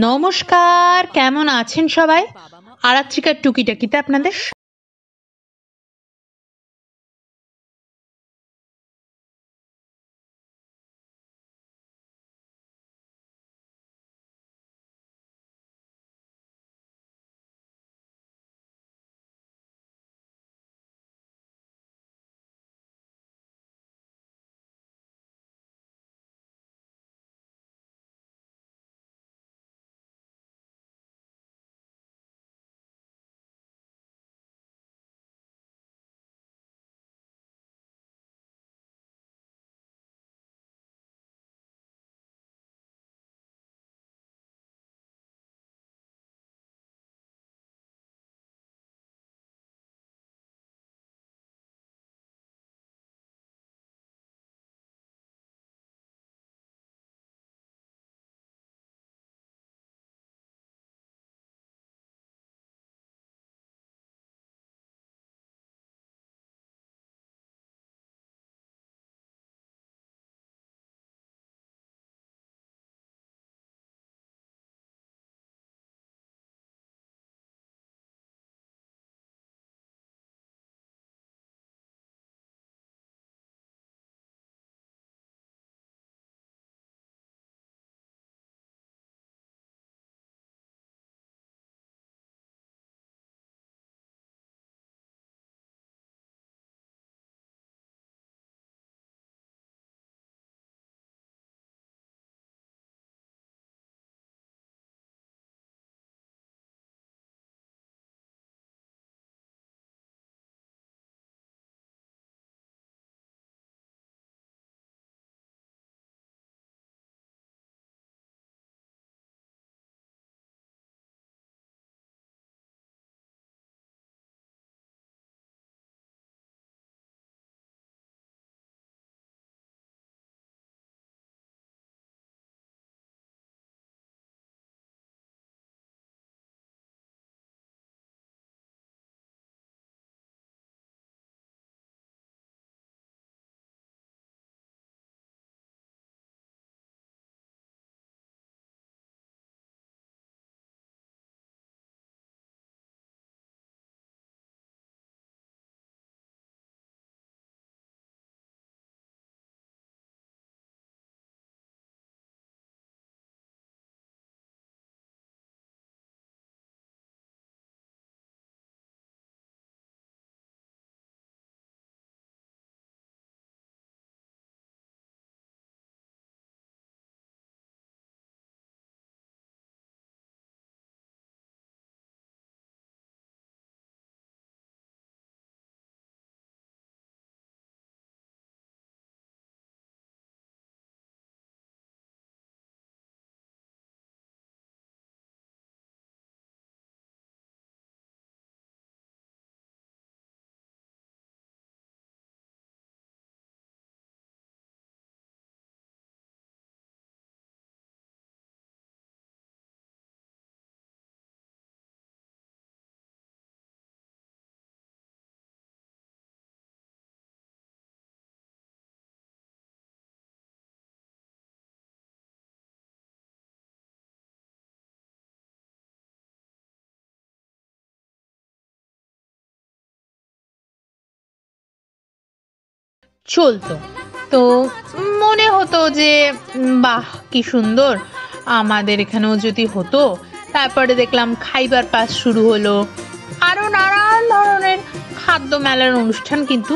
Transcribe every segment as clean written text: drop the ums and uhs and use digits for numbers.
নমস্কার, কেমন আছেন সবাই? আরাত্রিকার টুকিটাকিতে আপনাদের চলতো। তো মনে হতো যে বাহ! কি সুন্দর! আমাদের এখানেও যদি হতো। তারপরে দেখলাম খাইবার পাস শুরু হলো। আরো নানান ধরনের খাদ্য মেলার অনুষ্ঠান কিন্তু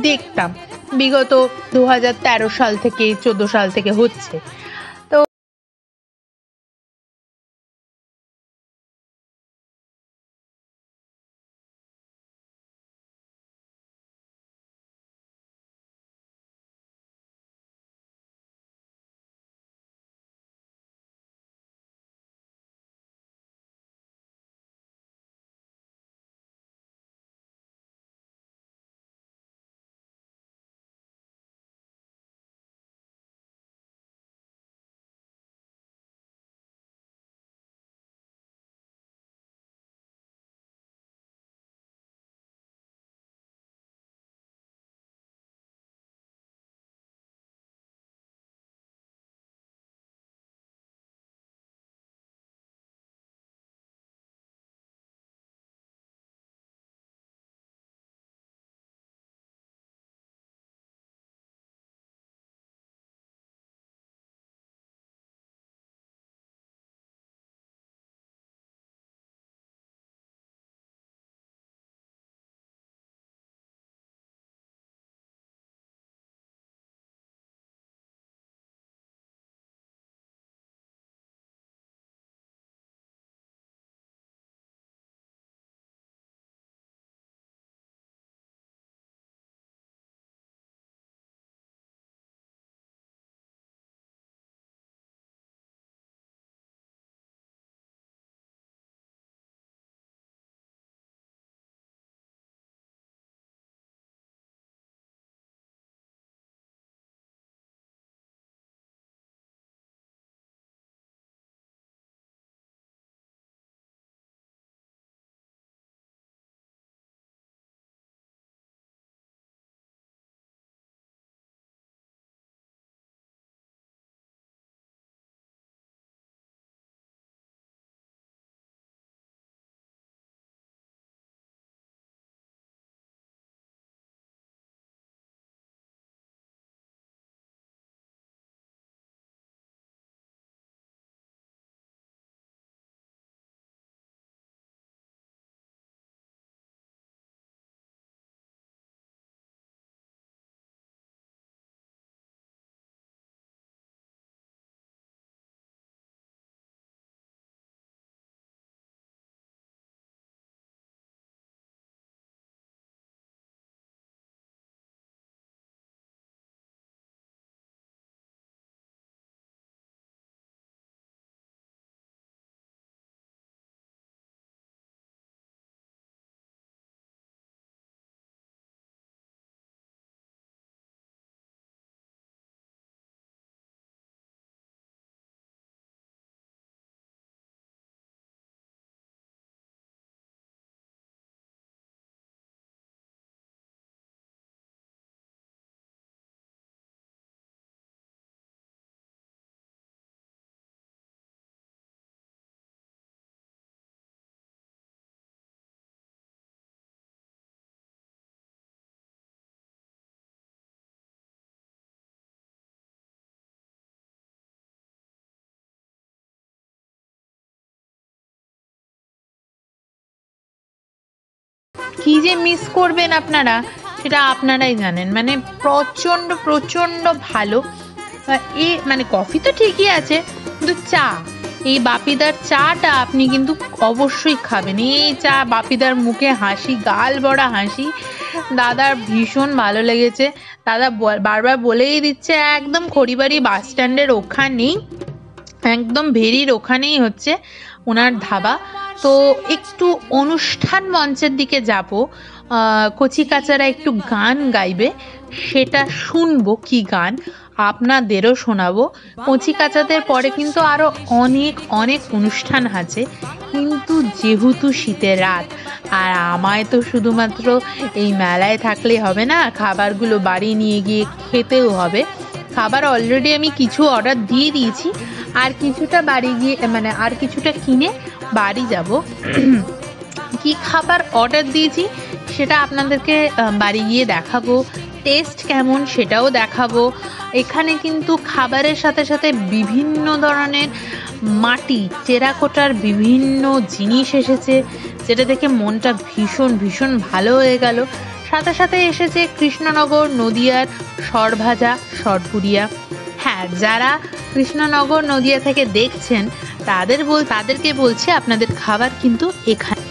দেখতাম। বিগত ২০১৩ সাল থেকে ১৪ সাল থেকে হচ্ছে। কি যে মিস করবেন আপনারা সেটা আপনারাই জানেন। মানে প্রচণ্ড প্রচণ্ড ভালো। মানে কফি তো ঠিকই আছে, কিন্তু চা, এই বাপিদার চাটা আপনি কিন্তু অবশ্যই খাবেন। এই চা, বাপিদার মুখে হাসি, গাল ভরা হাসি, দাদার ভীষণ ভালো লেগেছে। দাদা বারবার বলেই দিচ্ছে একদম খড়িবাড়ি বাস স্ট্যান্ডের ওখানেই, একদম ভেরির ওখানেই হচ্ছে ওনার ধাবা। তো একটু অনুষ্ঠান মঞ্চের দিকে যাব, কচি কাচারা একটু গান গাইবে, সেটা শুনবো কি গান, আপনাদেরও শোনাবো। কচি কাচাদের পরে কিন্তু আরো অনেক অনেক অনুষ্ঠান আছে, কিন্তু যেহেতু শীতের রাত আর আমায় তো শুধুমাত্র এই মেলায় থাকলে হবে না, খাবারগুলো বাড়ি নিয়ে গিয়ে খেতেও হবে। খাবার অলরেডি আমি কিছু অর্ডার দিয়ে দিয়েছি, আর কিছুটা বাড়ি গিয়ে মানে আর কিছুটা কিনে বাড়ি যাব। কি খাবার অর্ডার দিয়েছি সেটা আপনাদেরকে বাড়ি গিয়ে দেখাবো, টেস্ট কেমন সেটাও দেখাবো। এখানে কিন্তু খাবারের সাথে সাথে বিভিন্ন ধরনের মাটি, টেরাকোটার বিভিন্ন জিনিস এসেছে, যেটা দেখে মনটা ভীষণ ভীষণ ভালো হয়ে গেল। সাথে সাথে এসেছে কৃষ্ণনগর নদিয়ার সরভাজা, সরপুরিয়া। হ্যাঁ, যারা কৃষ্ণনগর নদিয়া থেকে দেখছেন তাদেরকে বলছি আপনাদের খাবার কিন্তু এখানে।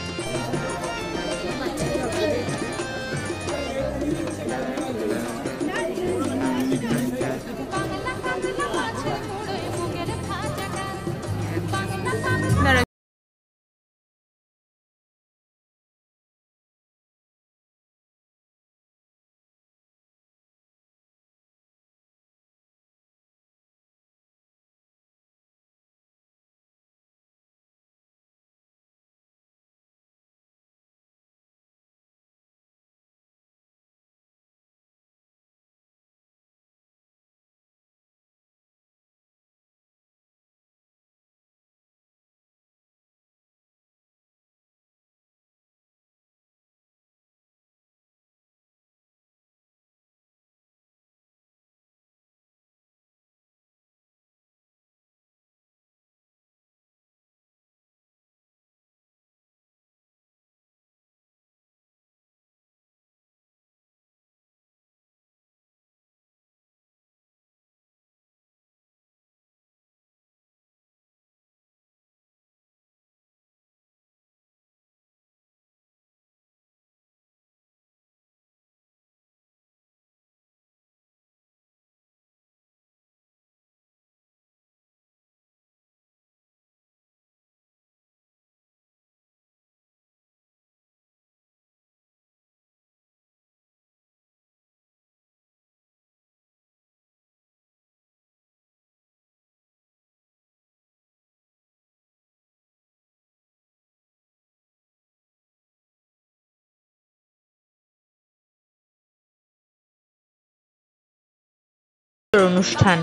অনুষ্ঠান,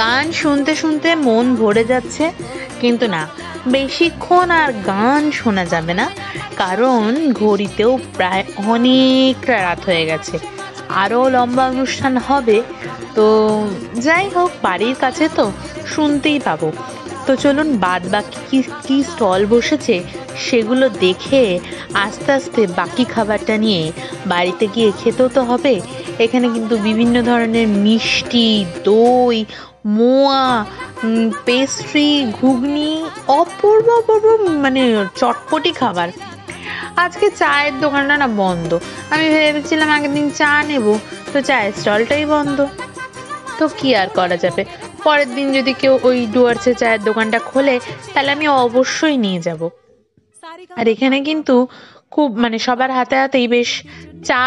গান শুনতে শুনতে মন ভরে যাচ্ছে, কিন্তু না, বেশিক্ষণ আর গান শোনা যাবে না, কারণ ঘড়িতেও প্রায় অনেকটা রাত হয়ে গেছে, আরও লম্বা অনুষ্ঠান হবে। তো যাই হোক, বাড়ির কাছে তো শুনতেই পাবো। তো চলুন বাদ বাকি কি কি স্টল বসেছে সেগুলো দেখে আস্তে আস্তে বাকি খাবারটা নিয়ে বাড়িতে গিয়ে খেতেও তো হবে। এখানে কিন্তু বিভিন্ন ধরনের মিষ্টি, দই, মোয়া, পেস্ট্রি, ঘুগনি, অপূর্ব অপূর্ব মানে চটপটি খাবার। আজকে চায়ের দোকানটা না বন্ধ, আমি ভেবেছিলাম আগের দিন চা নেব, তো চায়ের স্টলটাই বন্ধ। তো কি আর করা যাবে, পরের দিন যদি কেউ ওই ডুয়ার্সে চায়ের দোকানটা খোলে তাহলে আমি অবশ্যই নিয়ে যাব। আর এখানে কিন্তু খুব মানে সবার হাতে হাতেই বেশ চা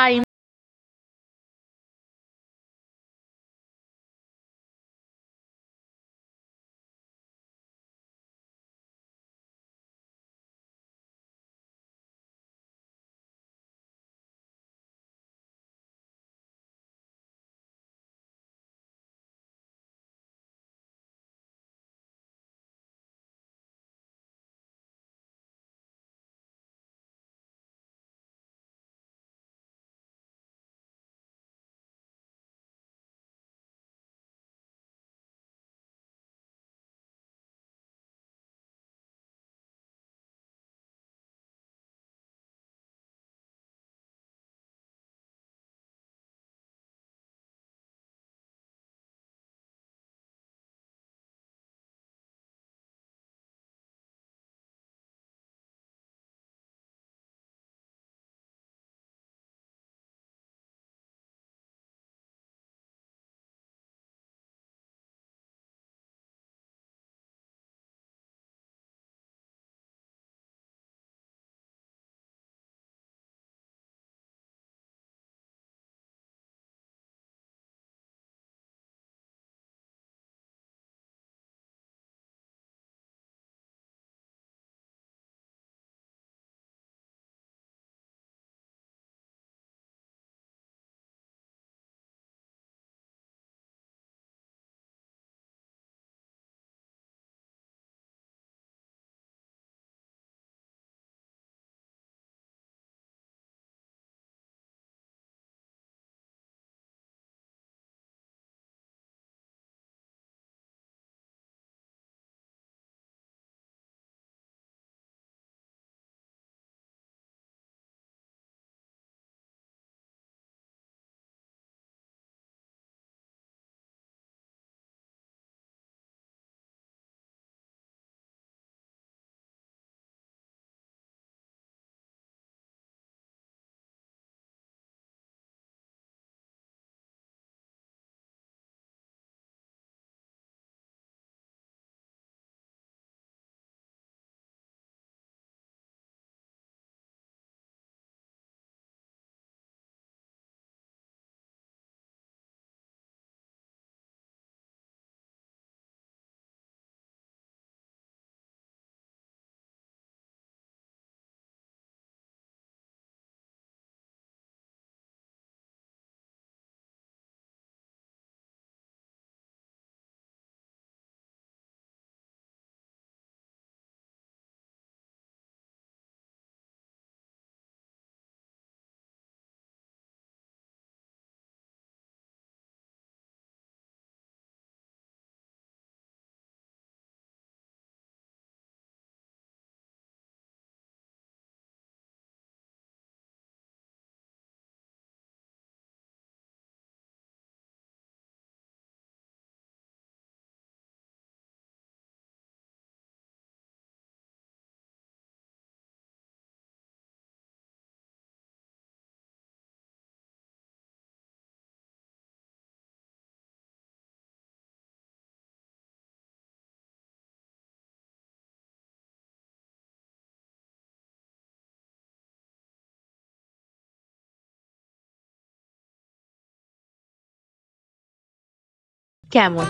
কেমন।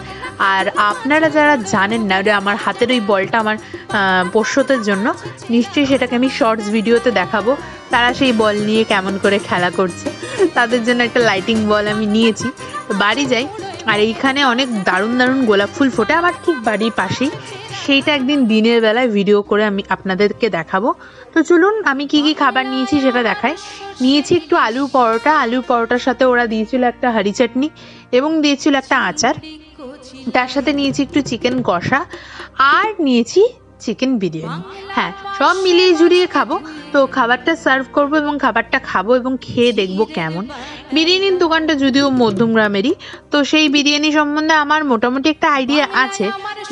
আর আপনারা যারা জানেন না, ওটা আমার হাতের ওই বলটা আমার পোষ্যতের জন্য, নিশ্চয়ই সেটাকে আমি শর্টস ভিডিওতে দেখাবো। তারা সেই বল নিয়ে কেমন করে খেলা করছে, তাদের জন্য একটা লাইটিং বল আমি নিয়েছি। তো বাড়ি যাই, আর এইখানে অনেক দারুণ দারুণ গোলাপ ফুল ফোটে আমার ঠিক বাড়ির পাশেই। সেইটা একদিন দিনের বেলায় ভিডিও করে আমি আপনাদেরকে দেখাবো। তো চলুন আমি কি কি খাবার নিয়েছি সেটা দেখাই। নিয়েছি একটু আলুর পরোটার সাথে ওরা দিয়েছিল একটা হাঁড়ি চাটনি এবং দিয়েছিল একটা আচার। তার সাথে নিয়েছি একটু চিকেন কষা আর নিয়েছি চিকেন বিরিয়ানি। হ্যাঁ, সব মিলিয়ে ঝুলিয়ে খাবো। তো খাবারটা সার্ভ করবো এবং খাবারটা খাবো এবং খেয়ে দেখবো কেমন। বিরিয়ানির দোকানটা যদিও মধ্যমগ্রামেরই, তো সেই বিরিয়ানি সম্বন্ধে আমার মোটামুটি একটা আইডিয়া আছে,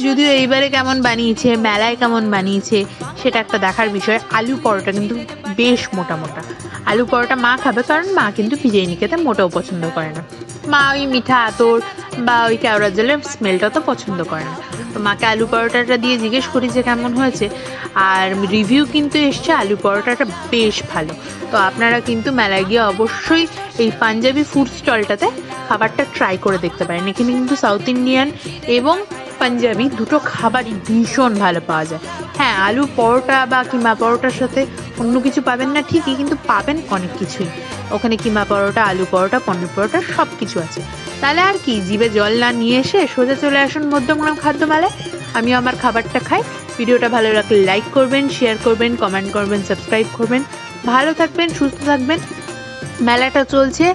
যদিও এইবারে কেমন বানিয়েছে, মেলায় কেমন বানিয়েছে সেটা একটা দেখার বিষয়। আলু পরোটা কিন্তু বেশ মোটা মোটা। আলু পরোটা মা খাবে, কারণ মা কিন্তু বিরিয়ানি খেতে মোটেও পছন্দ করে না। মা ওই মিঠা আতর বা ওই কেওড়া জলের স্মেলটা তো পছন্দ করে না। তো মাকে আলু পরোটাটা দিয়ে জিজ্ঞেস করি যে কেমন হয়েছে, আর রিভিউ কিন্তু এসছে আলু পরোটাটা বেশ ভালো। তো আপনারা কিন্তু মেলায় গিয়ে অবশ্যই এই পাঞ্জাবি ফুড স্টলটাতে খাবারটা ট্রাই করে দেখতে পারেন। এখানে কিন্তু সাউথ ইন্ডিয়ান এবং পাঞ্জাবি দুটো খাবারই ভীষণ ভালো পাওয়া যায়। হ্যাঁ, আলু পরোটা বা কিমা পরোটার সাথে অন্য কিছু পাবেন না ঠিকই, কিন্তু পাবেন অনেক কিছুই। ওখানে কিমা পরোটা, আলু পরোটা, পনির পরোটা সব কিছু আছে। তাহলে আর কি, জিভে জল না নিয়ে এসে সোজা চলে আসুন মধ্যমগ্রাম খাদ্য মেলায়। আমিও আমার খাবারটা খাই। ভিডিওটা ভালো লাগলে লাইক করবেন, শেয়ার করবেন, কমেন্ট করবেন, সাবস্ক্রাইব করবেন। ভালো থাকবেন, সুস্থ থাকবেন। মেলাটা চলছে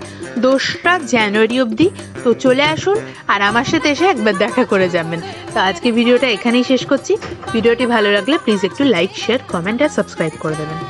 2রা জানুয়ারি অবধি। তো চলে আসুন আর আমার সাথে এসে একবার দেখা করে যাবেন। তো আজকে ভিডিওটা এখানেই শেষ করছি। ভিডিওটি ভালো লাগলে প্লিজ একটু লাইক, শেয়ার, কমেন্ট আর সাবস্ক্রাইব করে দেবেন।